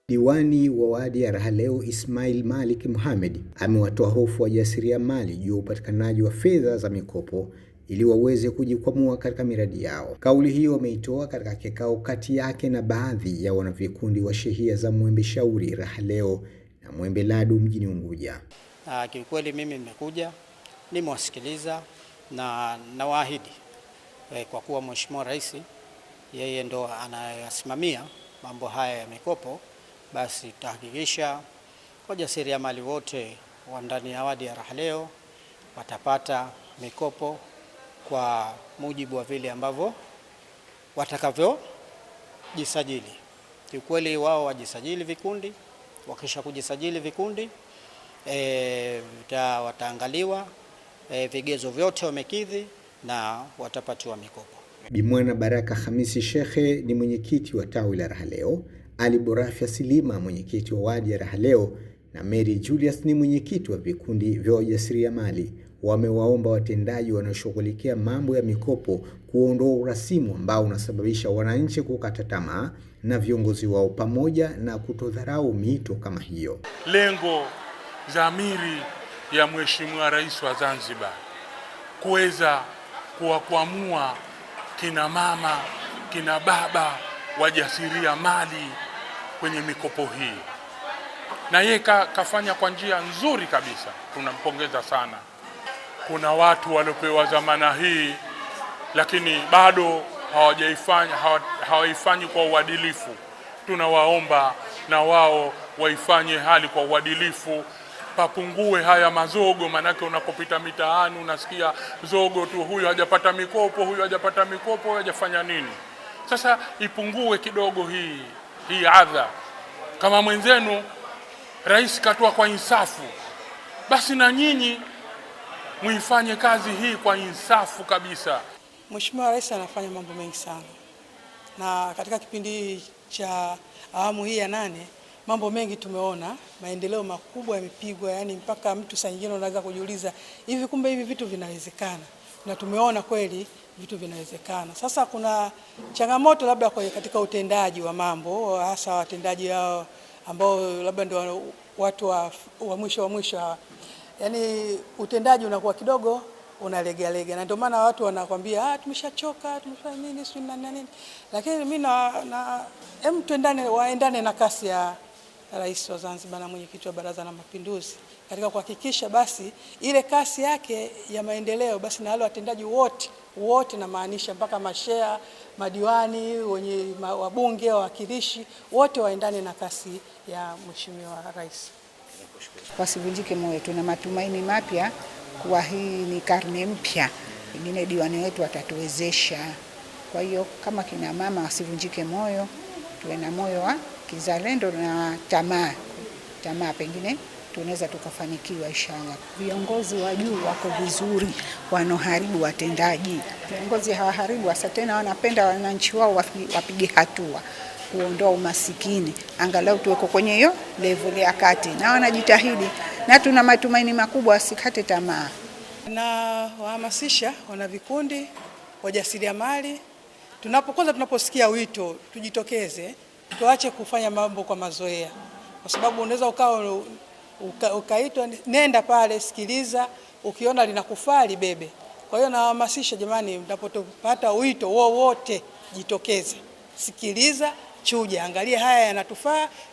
Diwani wa wadi ya Rahaleo Ismail Malik Mohamed amewatoa hofu wajasiriamali juu ya upatikanaji wa fedha za mikopo ili waweze kujikwamua katika miradi yao. Kauli hiyo ameitoa katika kikao kati yake na baadhi ya wanavikundi wa shehia za Mwembe Shauri Rahaleo na Mwembe Ladu mjini Unguja. Kiukweli mimi nimekuja, nimewasikiliza na nawaahidi kwa kuwa Mheshimiwa Rais yeye ndo anayasimamia mambo haya ya mikopo, basi tutahakikisha wajasiriamali wote wa ndani ya wadi ya Rahaleo watapata mikopo kwa mujibu wa vile ambavyo watakavyojisajili. Kiukweli wao wajisajili vikundi, wakisha kujisajili vikundi wataangaliwa vigezo vyote wamekidhi na watapatiwa mikopo. Bimwana Baraka Hamisi Shekhe ni mwenyekiti wa tawi la Rahaleo, Ali Borafia Silima mwenyekiti wa wadi ya Rahaleo na Mary Julius ni mwenyekiti wa vikundi vya wajasiriamali. Wamewaomba watendaji wanaoshughulikia mambo ya mikopo kuondoa urasimu ambao unasababisha wananchi kukata tamaa na viongozi wao, pamoja na kutodharau mito kama hiyo. Lengo dhamiri ya Mheshimiwa Rais wa Zanzibar kuweza kuwakwamua kina mama, kina baba wajasiriamali kwenye mikopo hii, na yeye kafanya kwa njia nzuri kabisa, tunampongeza sana. Kuna watu waliopewa dhamana hii lakini bado hawaifanyi kwa uadilifu. Tunawaomba na wao waifanye hali kwa uadilifu, papungue haya mazogo. Manake unapopita mitaani unasikia zogo tu, huyu hajapata mikopo, huyu hajapata mikopo, hajafanya nini. Sasa ipungue kidogo hii adha. Kama mwenzenu Rais katoa kwa insafu, basi na nyinyi muifanye kazi hii kwa insafu kabisa. Mheshimiwa Rais anafanya mambo mengi sana, na katika kipindi cha awamu hii ya 8 mambo mengi tumeona, maendeleo makubwa yamepigwa, yani mpaka mtu saa nyingine unaweza kujiuliza hivi kumbe hivi vitu vinawezekana, na tumeona kweli vitu vinawezekana. Sasa kuna changamoto labda katika utendaji wa mambo, hasa watendaji hao ambao labda ndio watu wa mwisho, yani utendaji unakuwa kidogo unalegea, na ndio maana watu wanakwambia tumeshachoka, tumefanya nini sio nini. Lakini mimi waendane na kasi ya Rais wa Zanzibar na mwenyekiti wa Baraza la Mapinduzi katika kuhakikisha basi ile kasi yake ya maendeleo, basi na wale watendaji wote na maanisha mpaka mashea, madiwani, wenye wabunge, wawakilishi wote waendane na kasi ya Mheshimiwa Rais. Wasivunjike moyo, tuna matumaini mapya kuwa hii ni karne mpya, pengine diwani wetu atatuwezesha. Kwa hiyo kama kina mama wasivunjike moyo, tuwe na moyo wa kizalendo na tamaa, pengine tunaweza tukafanikiwa inshallah. Viongozi wa juu wako vizuri, wanoharibu watendaji. Viongozi hawaharibu, hasa tena wanapenda wananchi wao wapige hatua kuondoa umasikini, angalau tuweko kwenye hiyo level ya kati, na wanajitahidi, na tuna matumaini makubwa, wasikate tamaa. Na wahamasisha wana vikundi, wajasiriamali, tunaposikia wito tujitokeze, tuache kufanya mambo kwa mazoea, kwa sababu unaweza ukaitwa nenda pale, sikiliza, ukiona linakufaa libebe. Kwa hiyo nawahamasisha jamani, mnapopata wito wowote jitokeze, sikiliza, chuja, angalia haya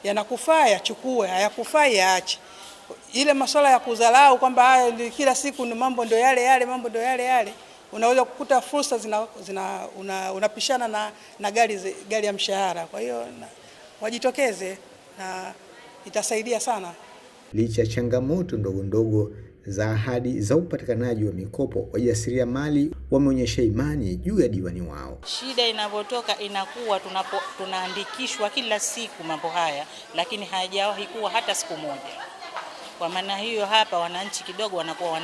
yanakufaa yachukue, hayakufai yaache. Ile masuala ya kudharau kwamba kila siku ni mambo ndio yale, unaweza kukuta fursa unapishana na gari ya mshahara. Kwa hiyo wajitokeze na itasaidia sana. Licha ya changamoto ndogo za ahadi za upatikanaji wa mikopo, wajasiriamali wameonyesha imani juu ya diwani wao. Shida inapotoka inakuwa tunaandikishwa kila siku mambo haya, lakini hayajawahi kuwa hata siku moja. Kwa maana hiyo hapa wananchi kidogo wanakuwa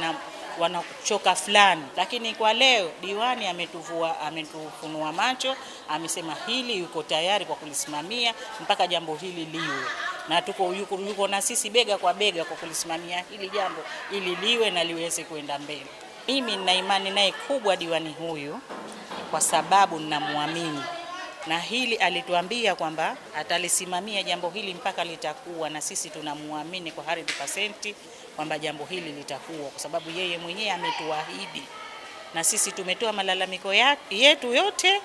wanachoka fulani, lakini kwa leo diwani ametufunua macho, amesema hili yuko tayari kwa kulisimamia mpaka jambo hili liwe, na yuko na sisi bega kwa bega kwa kulisimamia hili jambo ili liwe na liweze kwenda mbele. Mimi nina imani naye kubwa diwani huyu, kwa sababu ninamwamini na hili alituambia kwamba atalisimamia jambo hili mpaka litakuwa, na sisi tunamuamini kwa 100% kwamba jambo hili litakuwa, kwa sababu yeye mwenyewe ametuahidi, na sisi tumetoa malalamiko yetu yote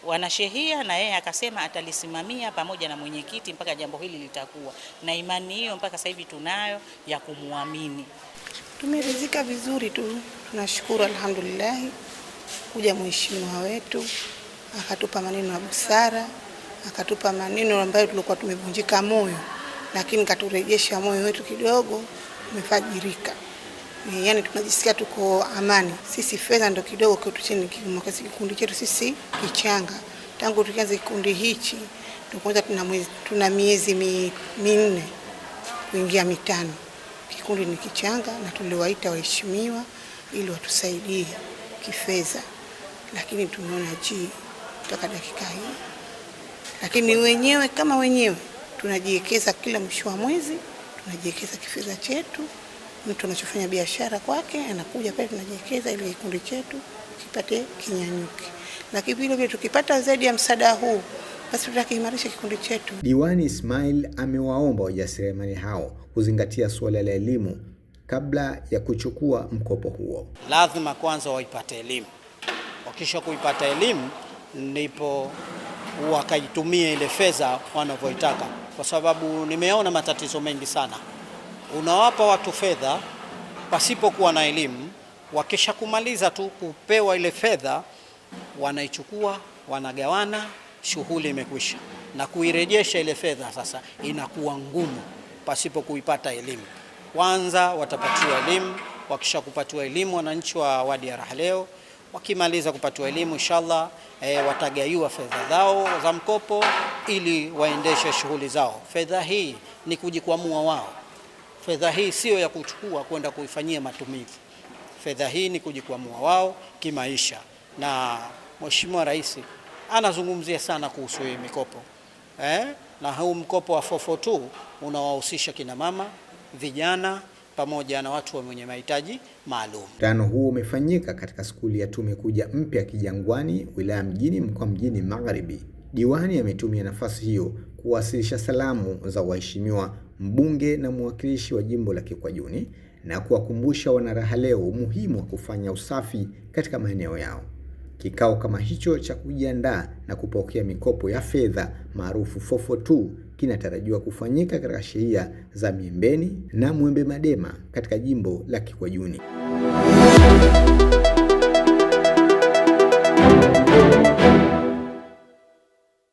wanashehia, na yeye akasema atalisimamia pamoja na mwenyekiti mpaka jambo hili litakuwa, na imani hiyo mpaka sasa hivi tunayo ya kumuamini. Tumeridhika vizuri tu, tunashukuru alhamdulillah. Kuja mheshimiwa wetu akatupa maneno ya busara, akatupa maneno ambayo tulikuwa tumevunjika moyo, lakini katurejesha moyo wetu kidogo umefajirika. Yaani tunajisikia tuko amani. Sisi fedha ndo kidogo kwetu chini, kikundi chetu sisi kichanga. Tangu tukianza kikundi hichi tuna miezi minne kuingia mitano. Kikundi ni kichanga, na tuliwaita waheshimiwa ili watusaidie kifedha, lakini tumeona toka dakika hii, lakini wenyewe kama wenyewe tunajiwekeza kila mwisho wa mwezi, tunajiwekeza kifedha chetu. Mtu anachofanya biashara kwake anakuja pale, tunajiwekeza ili kikundi chetu kipate kinyanyuke. Lakini vile vile tukipata zaidi ya msaada huu, basi tutakiimarisha kikundi chetu. Diwani Ismail amewaomba wajasiriamali hao kuzingatia suala la elimu kabla ya kuchukua mkopo huo. Lazima kwanza waipate elimu. Wakisha kuipata elimu ndipo wakaitumia ile fedha wanavyoitaka, kwa sababu nimeona matatizo mengi sana. Unawapa watu fedha pasipokuwa na elimu, wakisha kumaliza tu kupewa ile fedha wanaichukua, wanagawana, shughuli imekwisha, na kuirejesha ile fedha sasa inakuwa ngumu pasipo kuipata elimu. Kwanza watapatiwa elimu. Wakisha kupatiwa elimu wananchi wa wadi ya Rahaleo, wakimaliza kupatiwa elimu inshallah watagaiwa fedha zao za mkopo ili waendeshe shughuli zao. Fedha hii ni kujikwamua wao. Fedha hii sio ya kuchukua kwenda kuifanyia matumizi. Fedha hii ni kujikwamua wao kimaisha, na Mheshimiwa Rais anazungumzia sana kuhusu hii mikopo. Na huu mkopo wa 442 unawahusisha kina mama, vijana pamoja na watu wenye mahitaji maalum. Mkutano huo umefanyika katika skuli ya Tumekuja mpya Kijangwani, wilaya Mjini, mkoa Mjini Magharibi. Diwani ametumia nafasi hiyo kuwasilisha salamu za waheshimiwa mbunge na mwakilishi wa jimbo la Kikwajuni na kuwakumbusha wanarahaleo umuhimu wa kufanya usafi katika maeneo yao. Kikao kama hicho cha kujiandaa na kupokea mikopo ya fedha maarufu 442 kinatarajiwa kufanyika katika shehia za Miembeni na Mwembe Madema katika jimbo la Kikwajuni.